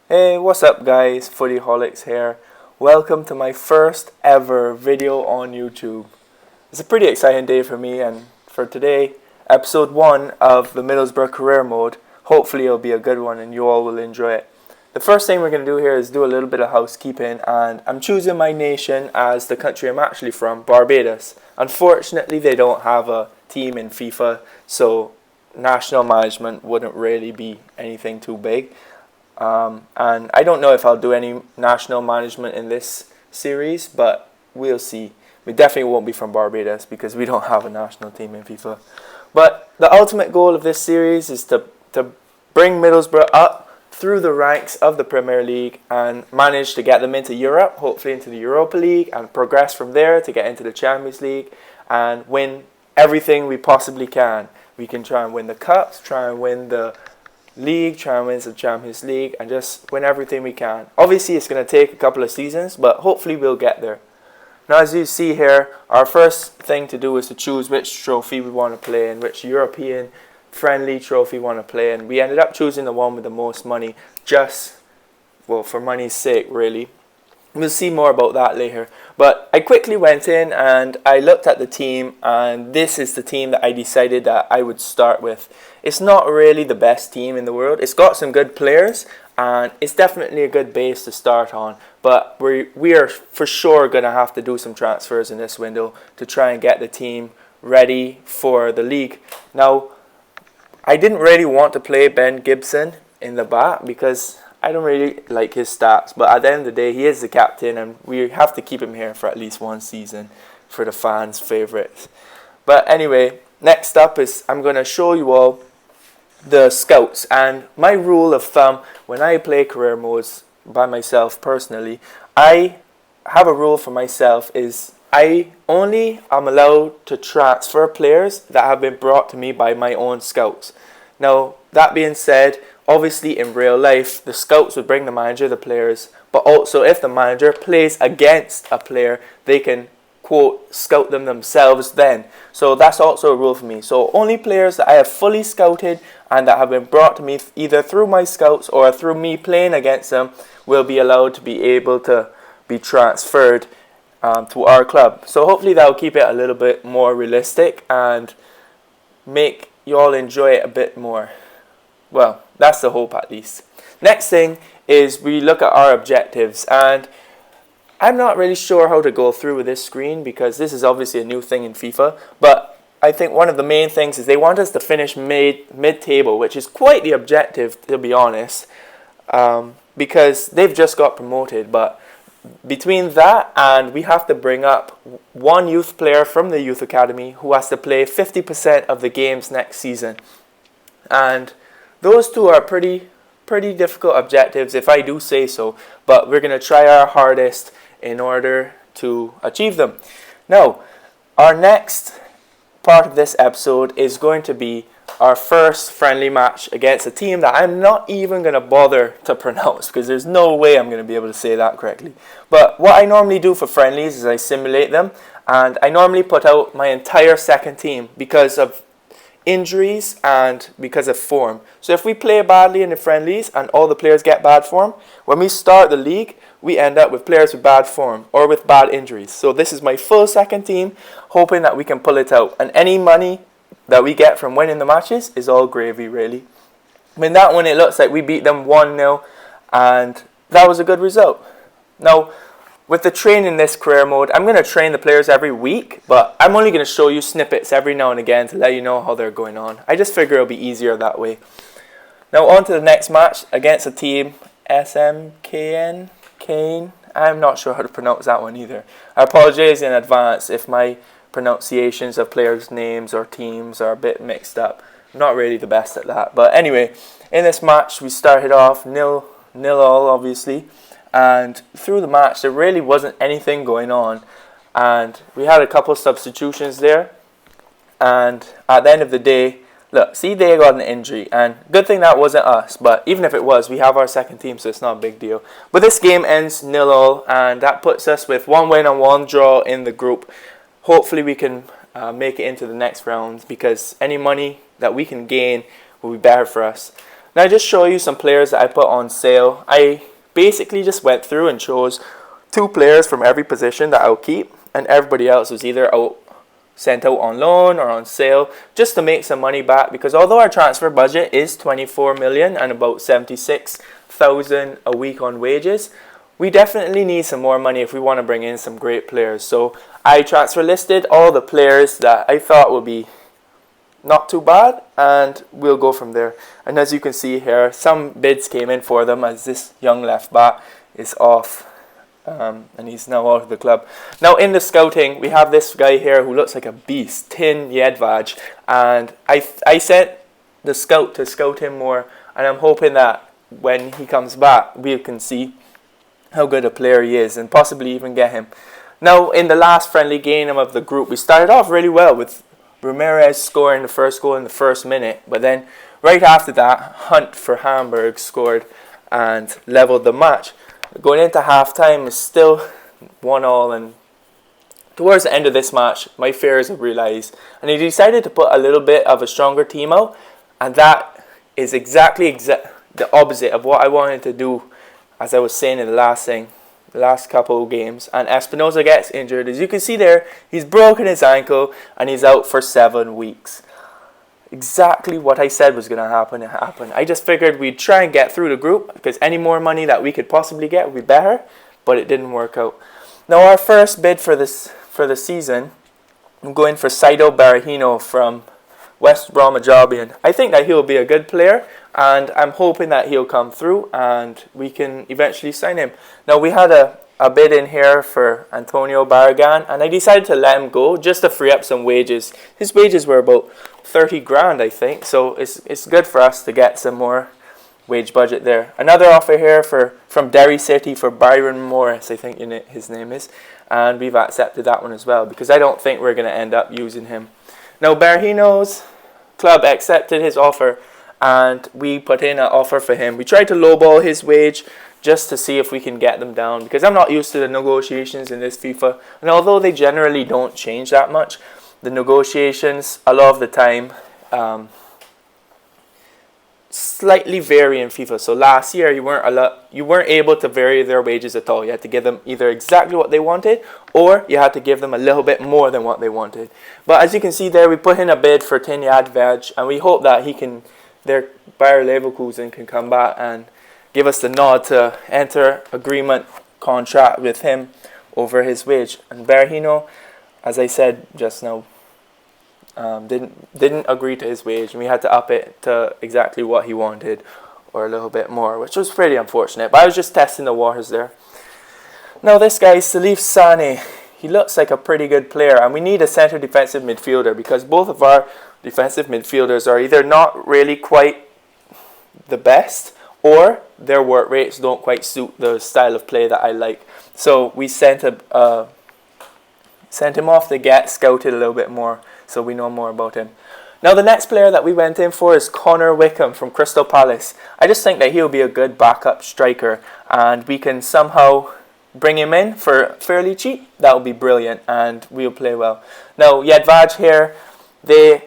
Hey, what's up guys? Footyholics here. Welcome to my first ever video on YouTube. It's a pretty exciting day for me, and for today, episode 1 of the Middlesbrough career mode. Hopefully it'll be a good one and you all will enjoy it. The first thing we're going to do here is do a little bit of housekeeping, and I'm choosing my nation as the country I'm actually from, Barbados. Unfortunately, they don't have a team in FIFA, so national management wouldn't really be anything too big. And I don't know if I'll do any national management in this series, but we'll see. We definitely won't be from Barbados because we don't have a national team in FIFA. But the ultimate goal of this series is to bring Middlesbrough up through the ranks of the Premier League and manage to get them into Europe, hopefully into the Europa League, and progress from there to get into the Champions League and win everything we possibly can. We can try and win the Cups, try and win the League, try and win the Champions League, and just win everything we can. Obviously, it's going to take a couple of seasons, but hopefully we'll get there. Now, as you see here, our first thing to do is to choose which trophy we want to play in, which European friendly trophy we want to play in. We ended up choosing the one with the most money, just, well, for money's sake, really. We'll see more about that later. But I quickly went in and I looked at the team, and this is the team that I decided that I would start with. It's not really the best team in the world. It's got some good players and it's definitely a good base to start on. But we are for sure going to have to do some transfers in this window to try and get the team ready for the league. Now, I didn't really want to play Ben Gibson in the back because I don't really like his stats, but at the end of the day, he is the captain and we have to keep him here for at least one season for the fans' favourites. But anyway, next up is I'm going to show you all the scouts, and my rule of thumb when I play career modes by myself personally, I have a rule for myself is I only am allowed to transfer players that have been brought to me by my own scouts. Now, that being said, obviously in real life, the scouts would bring the manager the players, but also if the manager plays against a player, they can, quote, scout them themselves then. So that's also a rule for me. So only players that I have fully scouted and that have been brought to me either through my scouts or through me playing against them will be allowed to be able to be transferred to our club. So hopefully that will keep it a little bit more realistic and make you all enjoy it a bit more. Well, that's the hope at least. Next thing is we look at our objectives, and I'm not really sure how to go through with this screen because this is obviously a new thing in FIFA, but I think one of the main things is they want us to finish mid-table, which is quite the objective, to be honest, because they've just got promoted. But between that and we have to bring up one youth player from the youth academy who has to play 50% of the games next season. And those two are pretty difficult objectives, if I do say so, but we're going to try our hardest in order to achieve them. Now, our next part of this episode is going to be our first friendly match against a team that I'm not even going to bother to pronounce because there's no way I'm going to be able to say that correctly. But what I normally do for friendlies is I simulate them, and I normally put out my entire second team because of injuries and because of form. So if we play badly in the friendlies and all the players get bad form, when we start the league, we end up with players with bad form or with bad injuries. So this is my full second team, hoping that we can pull it out. And any money that we get from winning the matches is all gravy, really. In that one, it looks like we beat them 1-0, and that was a good result. Now, with the training in this career mode, I'm going to train the players every week, but I'm only going to show you snippets every now and again to let you know how they're going on. I just figure it'll be easier that way. Now on to the next match against a team, SMKN, Kane. I'm not sure how to pronounce that one either. I apologize in advance if my pronunciations of players' names or teams are a bit mixed up. I'm not really the best at that. But anyway, in this match we started off 0-0 obviously. And through the match, there really wasn't anything going on. And we had a couple substitutions there. And at the end of the day, look, see, they got an injury. And good thing that wasn't us. But even if it was, we have our second team, so it's not a big deal. But this game ends 0-0. And that puts us with 1 win and 1 draw in the group. Hopefully we can make it into the next round, because any money that we can gain will be better for us. Now just show you some players that I put on sale. I basically just went through and chose 2 players from every position that I'll keep, and everybody else was either sent out on loan or on sale, just to make some money back, because although our transfer budget is 24 million and about 76,000 a week on wages, we definitely need some more money if we want to bring in some great players. So I transfer listed all the players that I thought would be not too bad, and we'll go from there. And as you can see here, some bids came in for them, as this young left back is off, and he's now out of the club. Now in the scouting, we have this guy here who looks like a beast, Tin Jedvaj, and I sent the scout to scout him more, and I'm hoping that when he comes back we can see how good a player he is and possibly even get him. Now in the last friendly game of the group, we started off really well with Ramirez scoring the first goal in the first minute, but then right after that, Hunt for Hamburg scored and leveled the match. Going into half-time is still 1-1, and towards the end of this match, my fears have realised, and he decided to put a little bit of a stronger team out, and that is exactly the opposite of what I wanted to do, as I was saying in the last couple of games. And Espinosa gets injured. As you can see there, he's broken his ankle and he's out for 7 weeks. Exactly what I said was going to happen, it happened. I just figured we'd try and get through the group, because any more money that we could possibly get would be better, but it didn't work out. Now our first bid for the season, I'm going for Saido Berahino from West Bromwich Albion. I think that he'll be a good player, and I'm hoping that he'll come through and we can eventually sign him. Now we had a bid in here for Antonio Barragan, and I decided to let him go just to free up some wages. His wages were about 30 grand, I think, so it's good for us to get some more wage budget there. Another offer here from Derry City for Byron Morris, I think his name is, and we've accepted that one as well, because I don't think we're going to end up using him. Now Berahino's club accepted his offer, and we put in an offer for him. We tried to lowball his wage just to see if we can get them down, because I'm not used to the negotiations in this FIFA, and although they generally don't change that much, the negotiations a lot of the time slightly vary in FIFA. So last year you weren't able to vary their wages at all. You had to give them either exactly what they wanted, or you had to give them a little bit more than what they wanted. But as you can see there, we put in a bid for Tin Jedvaj, and we hope that their Bayer Leverkusen can come back and give us the nod to enter agreement contract with him over his wage. And Berahino, as I said just now, didn't agree to his wage, and we had to up it to exactly what he wanted, or a little bit more, which was pretty unfortunate, but I was just testing the waters there. Now this guy, Salif Sane, he looks like a pretty good player, and we need a centre defensive midfielder, because both of our defensive midfielders are either not really quite the best, or their work rates don't quite suit the style of play that I like. So we sent him off to get scouted a little bit more, so we know more about him. Now the next player that we went in for is Connor Wickham from Crystal Palace. I just think that he'll be a good backup striker, and we can somehow bring him in for fairly cheap. That would be brilliant, and we'll play well. Now Jedvaj here, they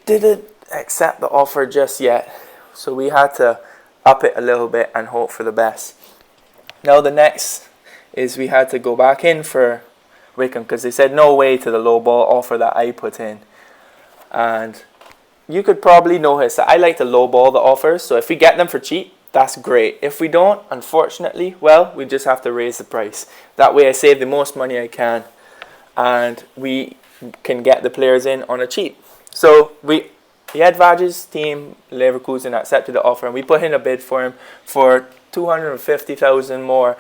didn't accept the offer just yet, so we had to up it a little bit and hope for the best. Now the next is we had to go back in for Wickham, because they said no way to the low ball offer that I put in. And you could probably notice that I like to low ball the offers, so if we get them for cheap, that's great. If we don't, unfortunately, well, we just have to raise the price. That way I save the most money I can, and we can get the players in on a cheap. So Jedvaj's team, Leverkusen, accepted the offer, and we put in a bid for him for 250,000 more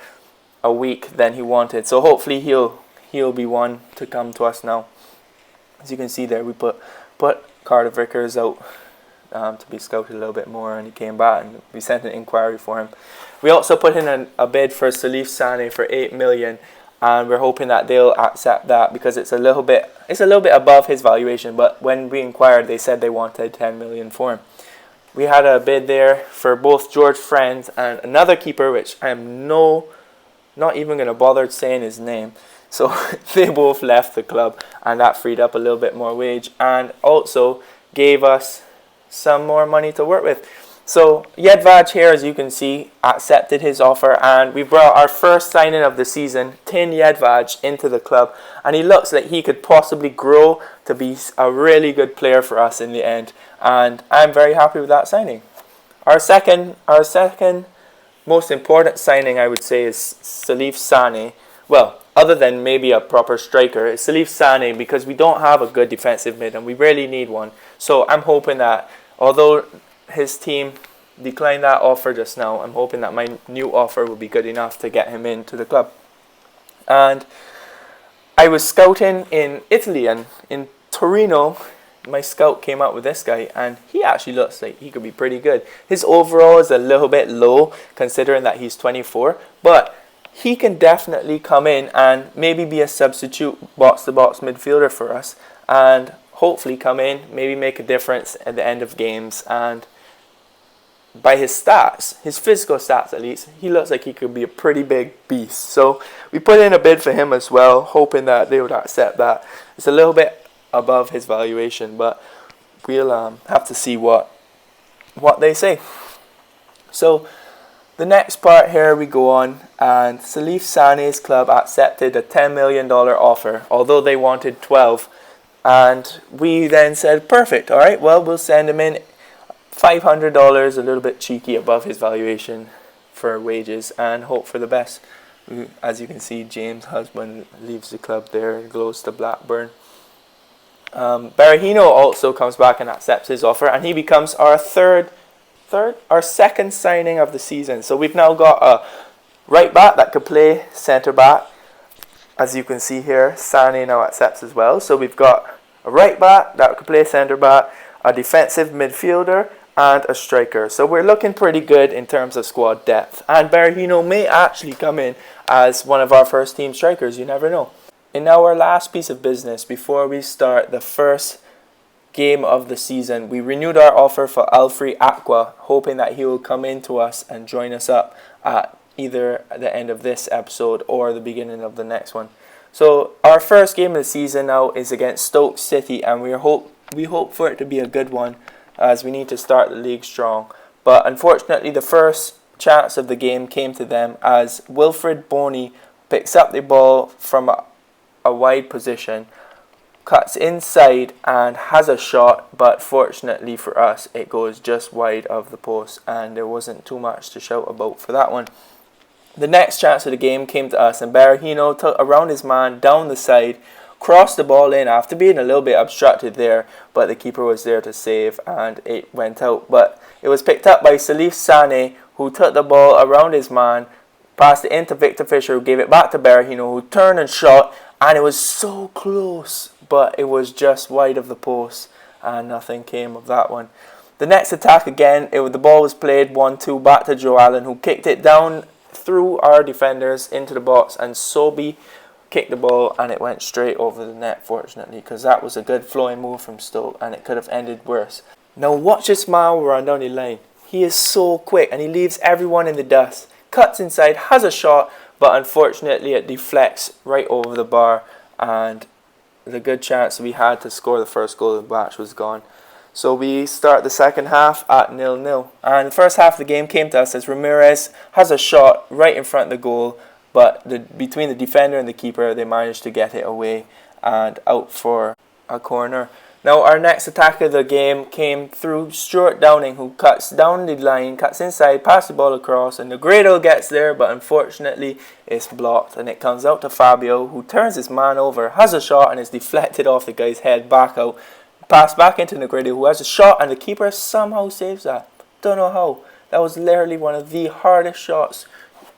a week than he wanted. So hopefully he'll be one to come to us now. As you can see there, we put Cardiff Vickers out to be scouted a little bit more, and he came back, and we sent an inquiry for him. We also put in a bid for Salif Sane for 8 million, and we're hoping that they'll accept that, because it's a little bit above his valuation, but when we inquired, they said they wanted 10 million for him. We had a bid there for both George Friend and another keeper, which I am not even going to bother saying his name. So they both left the club, and that freed up a little bit more wage and also gave us some more money to work with. So Jedvaj here, as you can see, accepted his offer, and we brought our first signing of the season, Tin Jedvaj, into the club, and he looks like he could possibly grow to be a really good player for us in the end, and I'm very happy with that signing. Our second most important signing, I would say, is Salif Sane. Well, other than maybe a proper striker, it's Salif Sane, because we don't have a good defensive mid and we really need one. So I'm hoping that, although his team declined that offer just now, I'm hoping that my new offer will be good enough to get him into the club. And I was scouting in Italy, and in Torino, my scout came out with this guy, and he actually looks like he could be pretty good. His overall is a little bit low considering that he's 24, but he can definitely come in and maybe be a substitute box-to-box midfielder for us, and hopefully come in, maybe make a difference at the end of games. And by his stats, his physical stats at least, he looks like he could be a pretty big beast. So we put in a bid for him as well, hoping that they would accept that. It's a little bit above his valuation, but we'll have to see what they say. So the next part here we go on, and Salif Sane's club accepted a $10 million offer, although they wanted 12, and we then said, perfect, alright, well, we'll send him in $500, a little bit cheeky above his valuation for wages, and hope for the best. As you can see, James' husband leaves the club there, goes to Blackburn. Berahino also comes back and accepts his offer, and he becomes our second signing of the season. So we've now got a right back that could play centre back. As you can see here, Sane now accepts as well. So we've got a right back that could play centre back, a defensive midfielder, and a striker. So we're looking pretty good in terms of squad depth. And Berahino may actually come in as one of our first team strikers. You never know. In our last piece of business, before we start the first game of the season, we renewed our offer for Alfred Aqua, hoping that he will come in to us and join us up at either the end of this episode or the beginning of the next one. So our first game of the season now is against Stoke City, and we hope for it to be a good one, as we need to start the league strong. But unfortunately, the first chance of the game came to them as Wilfred Boney picks up the ball from a wide position, cuts inside and has a shot, but fortunately for us it goes just wide of the post, and there wasn't too much to shout about for that one. The next chance of the game came to us, and Berahino took around his man down the side, crossed the ball in after being a little bit obstructed there, but the keeper was there to save and it went out. But it was picked up by Salif Sane, who took the ball around his man, passed it into Victor Fisher, who gave it back to Berahino, who turned and shot, and it was so close, but it was just wide of the post, and nothing came of that one. The next attack again, the ball was played 1-2 back to Joe Allen, who kicked it down through our defenders into the box, and Sobi kicked the ball and it went straight over the net, fortunately, because that was a good flowing move from Stoke and it could have ended worse. Now watch this man run down the line. He is so quick and he leaves everyone in the dust. Cuts inside, has a shot, but unfortunately it deflects right over the bar, and the good chance we had to score the first goal of the match was gone. So we start the second half at 0-0. And the first half of the game came to us as Ramirez has a shot right in front of the goal, but between the defender and the keeper, they managed to get it away and out for a corner. Now our next attack of the game came through Stuart Downing, who cuts down the line, cuts inside, passes the ball across, and Negredo gets there, but unfortunately it's blocked, and it comes out to Fabio, who turns his man over, has a shot, and is deflected off the guy's head back out. Pass back into Negredo, who has a shot, and the keeper somehow saves that. Don't know how. That was literally one of the hardest shots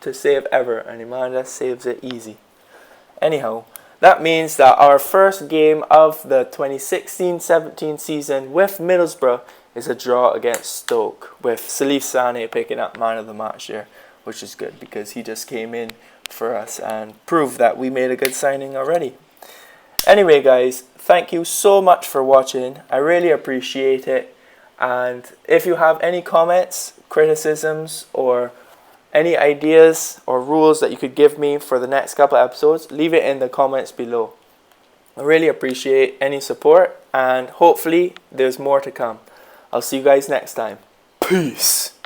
to save ever, and the man just saves it easy. Anyhow, that means that our first game of the 2016-17 season with Middlesbrough is a draw against Stoke, with Salif Sane picking up man of the match here, which is good because he just came in for us and proved that we made a good signing already. Anyway guys, thank you so much for watching. I really appreciate it, and if you have any comments, criticisms, or any ideas or rules that you could give me for the next couple of episodes, leave it in the comments below. I really appreciate any support, and hopefully there's more to come. I'll see you guys next time. Peace.